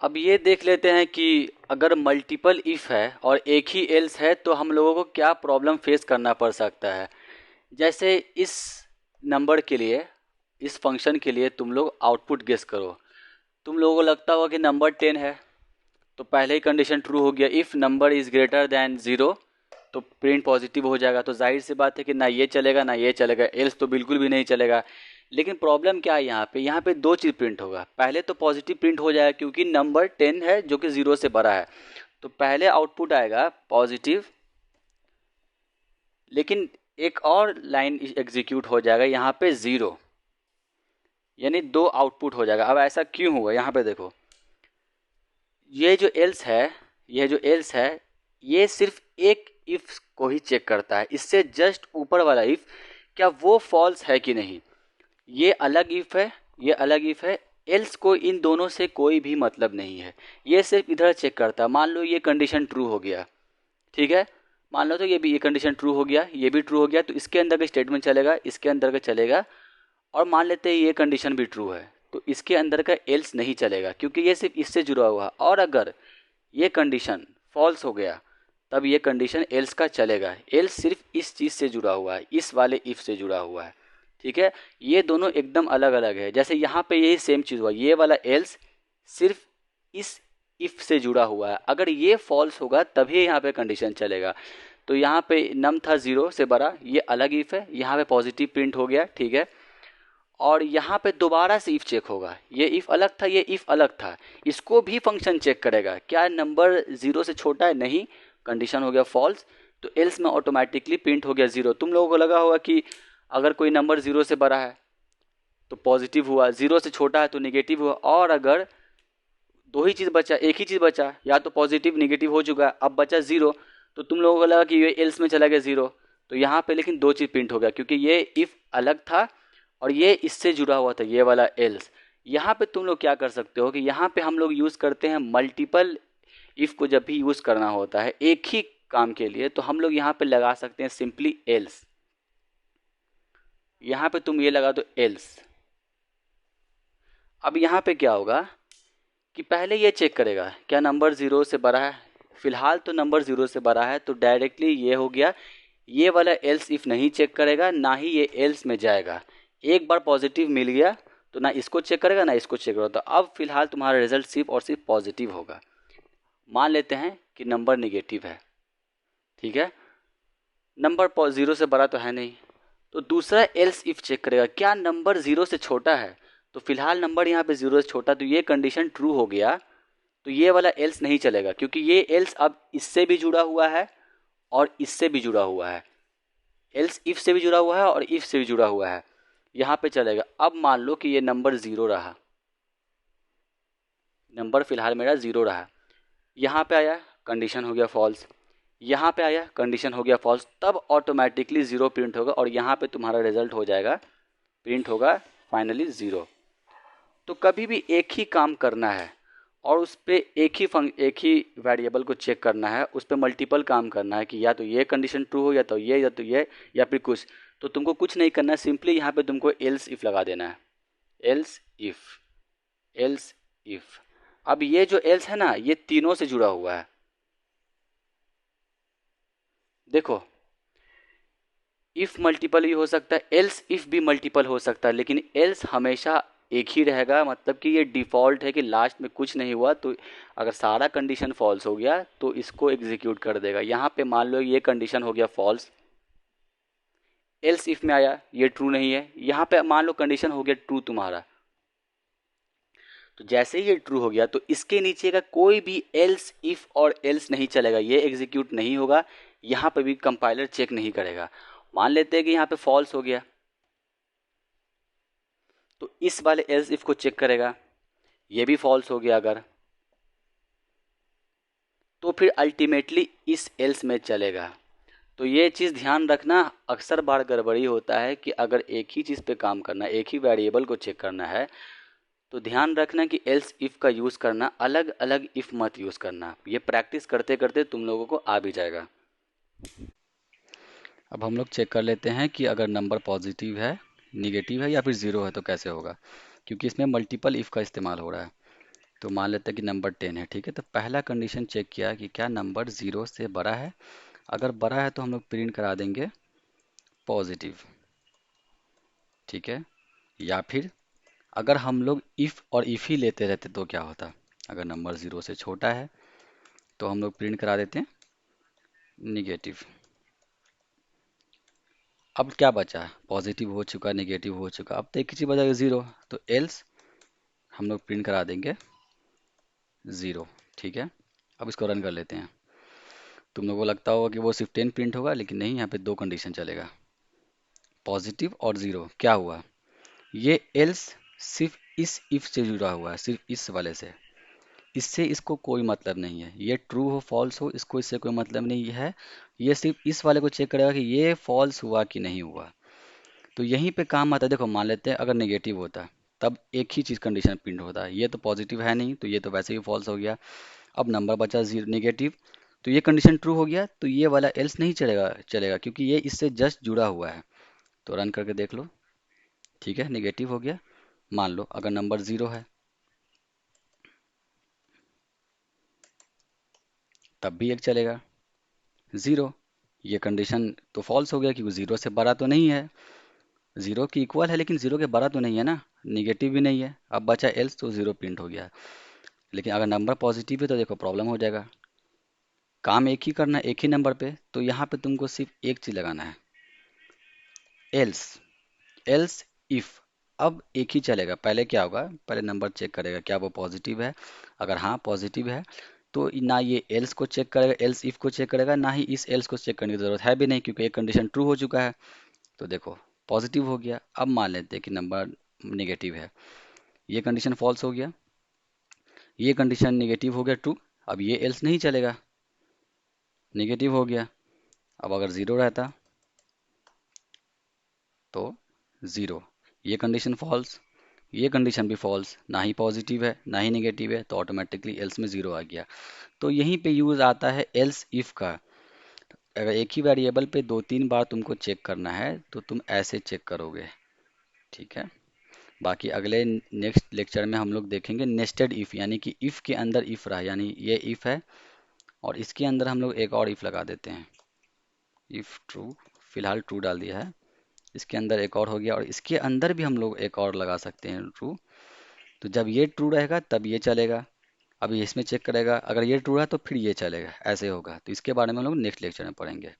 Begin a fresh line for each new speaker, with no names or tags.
अब ये देख लेते हैं कि अगर मल्टीपल इफ़ है और एक ही एल्स है तो हम लोगों को क्या प्रॉब्लम फेस करना पड़ सकता है। जैसे इस नंबर के लिए, इस फंक्शन के लिए तुम लोग आउटपुट गेस करो। तुम लोगों को लगता होगा कि नंबर 10 है, तो पहले ही कंडीशन ट्रू हो गया। If number is greater than 0 तो प्रिंट पॉजिटिव हो जाएगा। तो जाहिर सी बात है कि ना ये चलेगा ना ये चलेगा, एल्स तो बिल्कुल भी नहीं चलेगा। लेकिन प्रॉब्लम क्या है यहाँ पे दो चीज़ प्रिंट होगा। पहले तो पॉजिटिव प्रिंट हो जाएगा क्योंकि नंबर 10 है जो कि 0 से बड़ा है, तो पहले आउटपुट आएगा पॉजिटिव। लेकिन एक और लाइन एग्जीक्यूट हो जाएगा यहाँ पे 0, यानी दो आउटपुट हो जाएगा। अब ऐसा क्यों हुआ, यहाँ पे देखो, ये जो एल्स है, ये जो एल्स है, ये सिर्फ एक इफ को ही चेक करता है। इससे जस्ट ऊपर वाला इफ, क्या वो फॉल्स है कि नहीं, ये अलग इफ है, ये अलग इफ है। एल्स को इन दोनों से कोई भी मतलब नहीं है, ये सिर्फ इधर चेक करता है। मान लो ये कंडीशन ट्रू हो गया, ठीक है, मान लो तो ये भी, ये कंडीशन ट्रू हो गया, ये भी ट्रू हो गया, तो इसके अंदर का स्टेटमेंट चलेगा, इसके अंदर का चलेगा। और मान लेते हैं ये कंडीशन भी ट्रू है, तो इसके अंदर का एल्स नहीं चलेगा क्योंकि ये सिर्फ इससे जुड़ा हुआ है। और अगर ये कंडीशन फॉल्स हो गया तब ये कंडीशन एल्स का चलेगा। एल्स सिर्फ इस चीज़ से जुड़ा हुआ है, इस वाले इफ़ से जुड़ा हुआ है, ठीक है। ये दोनों एकदम अलग अलग है। जैसे यहाँ पे यही सेम चीज़ हुआ, ये वाला एल्स सिर्फ इस इफ़ से जुड़ा हुआ है। अगर ये फॉल्स होगा तभी यहाँ पे कंडीशन चलेगा। तो यहाँ पे नम था 0 से बड़ा, ये अलग इफ़ है, यहाँ पे पॉजिटिव प्रिंट हो गया, ठीक है। और यहाँ पे दोबारा से इफ़ चेक होगा, ये इफ़ अलग था, ये इफ़ अलग था, इसको भी फंक्शन चेक करेगा क्या नंबर 0 से छोटा है, नहीं, कंडीशन हो गया फॉल्स, तो एल्स में ऑटोमेटिकली प्रिंट हो गया 0। तुम लोगों को लगा होगा कि अगर कोई नंबर 0 से बड़ा है तो पॉजिटिव हुआ, 0 से छोटा है तो निगेटिव हुआ। और अगर दो ही चीज़ बचा, एक ही चीज़ बचा, या तो पॉजिटिव निगेटिव हो चुका, अब बचा 0, तो तुम लोगों को लगा कि ये एल्स में चला गया 0। तो यहाँ पे लेकिन दो चीज़ प्रिंट हो गया क्योंकि ये इफ़ अलग था और ये इससे जुड़ा हुआ था, ये वाला एल्स। यहाँ पे तुम लोग क्या कर सकते हो कि यहाँ पे हम लोग यूज़ करते हैं मल्टीपल इफ़ को। जब भी यूज़ करना होता है एक ही काम के लिए तो हम लोग यहाँ पे लगा सकते हैं सिंपली एल्स। यहाँ पे तुम ये लगा दो एल्स। अब यहाँ पे क्या होगा कि पहले ये चेक करेगा क्या नंबर 0 से बड़ा है। फिलहाल तो नंबर 0 से बड़ा है, तो डायरेक्टली ये हो गया, ये वाला एल्स इफ़ नहीं चेक करेगा, ना ही ये एल्स में जाएगा। एक बार पॉजिटिव मिल गया तो ना इसको चेक करेगा ना इसको चेक करेगा। तो अब फिलहाल तुम्हारा रिजल्ट सिर्फ और सिर्फ पॉजिटिव होगा। मान लेते हैं कि नंबर निगेटिव है, ठीक है, नंबर 0 से बड़ा तो है नहीं, तो दूसरा एल्स इफ चेक करेगा क्या नंबर 0 से छोटा है। तो फिलहाल नंबर यहाँ पे 0 से छोटा, तो ये कंडीशन ट्रू हो गया, तो ये वाला एल्स नहीं चलेगा क्योंकि ये एल्स अब इससे भी जुड़ा हुआ है और इससे भी जुड़ा हुआ है। एल्स इफ से भी जुड़ा हुआ है और इफ से भी जुड़ा हुआ है, यहाँ पे चलेगा। अब मान लो कि ये नंबर 0 रहा, नंबर फिलहाल मेरा 0 रहा, यहाँ पे आया कंडीशन हो गया फॉल्स, यहाँ पे आया कंडीशन हो गया फॉल्स, तब ऑटोमेटिकली 0 प्रिंट होगा और यहाँ पे तुम्हारा रिजल्ट हो जाएगा, प्रिंट होगा फाइनली 0। तो कभी भी एक ही काम करना है और उस पर एक ही वेरिएबल को चेक करना है, उस पर मल्टीपल काम करना है कि या तो ये कंडीशन ट्रू हो या तो ये, या तो ये, या फिर कुछ। तो तुमको कुछ नहीं करना है, सिंपली यहाँ पे तुमको एल्स इफ लगा देना है, एल्स इफ, एल्स इफ। अब ये जो एल्स है ना, ये तीनों से जुड़ा हुआ है। देखो, इफ मल्टीपल भी हो सकता है, एल्स इफ भी मल्टीपल हो सकता है, लेकिन एल्स हमेशा एक ही रहेगा। मतलब कि ये डिफ़ॉल्ट है कि लास्ट में कुछ नहीं हुआ तो अगर सारा कंडीशन फॉल्स हो गया तो इसको एग्जीक्यूट कर देगा। यहाँ पे मान लो ये कंडीशन हो गया फॉल्स, एल्स इफ में आया ये ट्रू नहीं है, यहाँ पे मान लो कंडीशन हो गया ट्रू तुम्हारा, तो जैसे ही ये ट्रू हो गया तो इसके नीचे का कोई भी एल्स इफ और एल्स नहीं चलेगा, ये एग्जीक्यूट नहीं होगा। यहाँ पे भी कंपाइलर चेक नहीं करेगा। मान लेते हैं कि यहाँ पे फॉल्स हो गया, तो इस वाले एल्स इफ को चेक करेगा, ये भी फॉल्स हो गया अगर, तो फिर अल्टीमेटली इस एल्स में चलेगा। तो ये चीज़ ध्यान रखना, अक्सर बार गड़बड़ी होता है कि अगर एक ही चीज़ पे काम करना, एक ही वेरिएबल को चेक करना है, तो ध्यान रखना कि एल्स इफ़ का यूज़ करना, अलग अलग इफ़ मत यूज़ करना। ये प्रैक्टिस करते करते तुम लोगों को आ भी जाएगा। अब हम लोग चेक कर लेते हैं कि अगर नंबर पॉजिटिव है, निगेटिव है या फिर 0 है तो कैसे होगा, क्योंकि इसमें मल्टीपल इफ़ का इस्तेमाल हो रहा है। तो मान लेते हैं कि नंबर 10 है, ठीक है। तो पहला कंडीशन चेक किया कि क्या नंबर 0 से बड़ा है। अगर बड़ा है तो हम लोग प्रिंट करा देंगे पॉजिटिव, ठीक है। या फिर अगर हम लोग इफ़ और इफ़ ही लेते रहते तो क्या होता, अगर नंबर 0 से छोटा है तो हम लोग प्रिंट करा देते हैं निगेटिव। अब क्या बचा, पॉजिटिव हो चुका, निगेटिव हो चुका, अब तो एक ही चीज़ बचा 0। तो एल्स हम लोग प्रिंट करा देंगे 0, ठीक है। अब इसको रन कर लेते हैं। तुम लोगों को लगता होगा कि वो सिर्फ 10 प्रिंट होगा, लेकिन नहीं, यहाँ पे दो कंडीशन चलेगा, पॉजिटिव और 0। क्या हुआ, ये एल्स सिर्फ इस इफ से जुड़ा हुआ है, सिर्फ इस वाले से, इससे इसको कोई मतलब नहीं है। ये ट्रू हो फॉल्स हो, इसको इससे कोई मतलब नहीं है। ये सिर्फ इस वाले को चेक करेगा कि ये फॉल्स हुआ कि नहीं हुआ। तो यहीं पे काम आता है। देखो मान लेते हैं अगर नेगेटिव होता तब एक ही चीज़ कंडीशन प्रिंट होता है, ये तो पॉजिटिव है नहीं तो ये तो वैसे ही फॉल्स हो गया। अब नंबर बचा 0 नेगेटिव, तो ये कंडीशन ट्रू हो गया, तो ये वाला एल्स नहीं चलेगा क्योंकि ये इससे जस्ट जुड़ा हुआ है। तो रन करके देख लो, ठीक है, नेगेटिव हो गया। मान लो अगर नंबर 0 है तब भी एक चलेगा, 0, ये कंडीशन तो फॉल्स हो गया क्योंकि 0 से बड़ा तो नहीं है, 0 की इक्वल है लेकिन 0 के बड़ा तो नहीं है ना, निगेटिव भी नहीं है। अब बचा एल्स, तो 0 प्रिंट हो गया। लेकिन अगर नंबर पॉजिटिव है तो देखो प्रॉब्लम हो जाएगा, काम एक ही करना है एक ही नंबर पे, तो यहाँ पे तुमको सिर्फ एक चीज़ लगाना है, एल्स, एल्स इफ। अब एक ही चलेगा, पहले क्या होगा, पहले नंबर चेक करेगा क्या वो पॉजिटिव है। अगर हाँ पॉजिटिव है तो ना ये एल्स को चेक करेगा, एल्स इफ को चेक करेगा, ना ही इस एल्स को चेक करने की ज़रूरत है भी नहीं क्योंकि एक कंडीशन ट्रू हो चुका है। तो देखो पॉजिटिव हो गया। अब मान लेते हैं कि नंबर नेगेटिव है, ये कंडीशन फॉल्स हो गया, ये कंडीशन नेगेटिव हो गया ट्रू। अब ये एल्स नहीं चलेगा, नेगेटिव हो गया। अब अगर 0 रहता तो 0, ये कंडीशन फॉल्स, ये कंडीशन भी फॉल्स, ना ही पॉजिटिव है ना ही नेगेटिव है, तो ऑटोमेटिकली एल्स में 0 आ गया। तो यहीं पे यूज़ आता है एल्स इफ का। अगर एक ही वेरिएबल पे 2-3 बार तुमको चेक करना है तो तुम ऐसे चेक करोगे, ठीक है। बाकी अगले नेक्स्ट लेक्चर में हम लोग देखेंगे नेस्टेड इफ़, यानी कि इफ़ के अंदर इफ़ रहा, यानी ये इफ़ है और इसके अंदर हम लोग एक और इफ़ लगा देते हैं, इफ़ ट्रू, फिलहाल ट्रू डाल दिया है, इसके अंदर एक और हो गया और इसके अंदर भी हम लोग एक और लगा सकते हैं ट्रू। तो जब ये ट्रू रहेगा तब ये चलेगा। अब ये इसमें चेक करेगा, अगर ये ट्रू है तो फिर ये चलेगा, ऐसे होगा। तो इसके बारे में हम लोग नेक्स्ट लेक्चर में पढ़ेंगे।